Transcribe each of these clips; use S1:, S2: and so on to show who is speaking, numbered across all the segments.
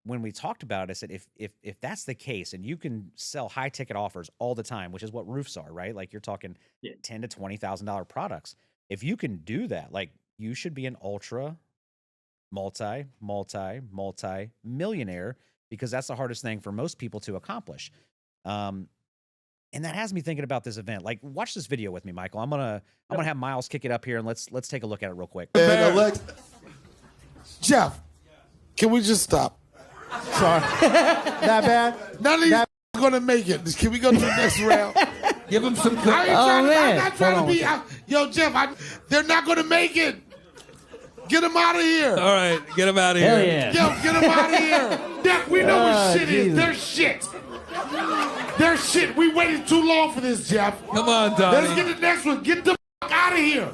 S1: when we talked about it, I said, if that's the case, and you can sell high ticket offers all the time, which is what roofs are, right? Like you're talking
S2: Yeah.
S1: $10 to $20,000 products. If you can do that, like you should be an ultra multi millionaire, because that's the hardest thing for most people to accomplish. Um, and that has me thinking about this event. Like, watch this video with me, Michael. I'm gonna have Miles kick it up here, and let's take a look at it real quick.
S3: And Jeff, can we just stop?
S4: Sorry. That bad?
S3: None of these gonna make it. Can we go to the next round?
S4: Give him some.
S3: I'm not trying to be. Yo, Jeff, they're not gonna make it. Get them out of here.
S4: All right, get him out of here.
S2: Hell yeah.
S3: Yo, get them out of here. Deck, we know what shit is. They're shit. They're shit. We waited too long for this, Jeff.
S4: Come on, Donnie.
S3: Let's get the next one. Get the fuck out of here.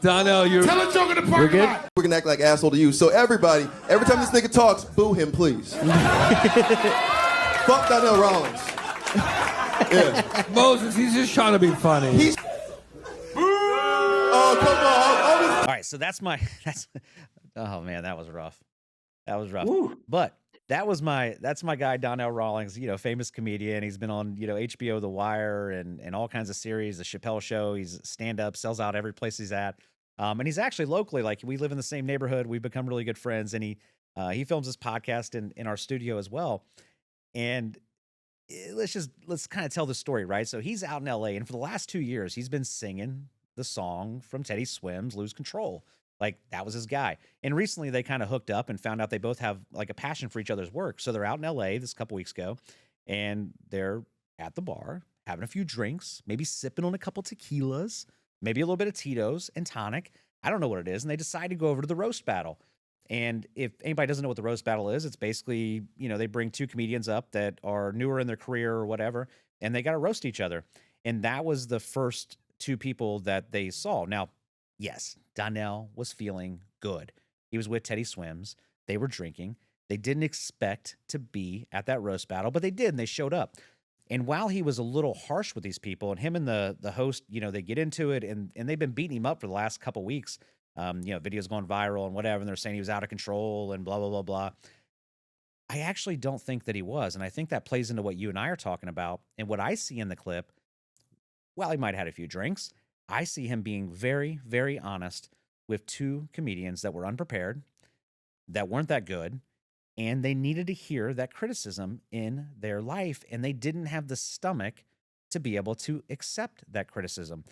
S4: Donnell, you're.
S3: Tell a joke in the parking lot.
S5: We're gonna act like asshole to you. So everybody, every time this nigga talks, boo him, please. Fuck Donnell Rawlings. Yeah.
S4: Moses, he's just trying to be funny.
S5: Oh, come on.
S1: All right, so that's oh man, that was rough. That was rough.
S2: Woo.
S1: But that's my guy, Donnell Rawlings, famous comedian. He's been on, HBO The Wire and all kinds of series, the Chappelle Show. He's stand-up, sells out every place he's at. And he's actually locally, like we live in the same neighborhood. We've become really good friends, and he films his podcast in our studio as well. And let's kind of tell the story, right? So he's out in LA, and for the last 2 years, he's been singing the song from Teddy Swims, Lose Control. Like, that was his guy. And recently they kind of hooked up and found out they both have like a passion for each other's work. So they're out in LA this couple weeks ago, and they're at the bar having a few drinks, maybe sipping on a couple tequilas, maybe a little bit of Tito's and tonic. I don't know what it is. And they decide to go over to the roast battle. And if anybody doesn't know what the roast battle is, it's basically, they bring two comedians up that are newer in their career or whatever, and they got to roast each other. And that was the first two people that they saw. Now, yes, Donnell was feeling good. He was with Teddy Swims. They were drinking. They didn't expect to be at that roast battle, but they did, and they showed up. And while he was a little harsh with these people, and him and the host, they get into it, and they've been beating him up for the last couple weeks. Videos going viral and whatever, and they're saying he was out of control and blah, blah, blah, blah. I actually don't think that he was, and I think that plays into what you and I are talking about. And what I see in the clip, well, he might have had a few drinks. I see him being very, very honest with two comedians that were unprepared, that weren't that good, and they needed to hear that criticism in their life, and they didn't have the stomach to be able to accept that criticism.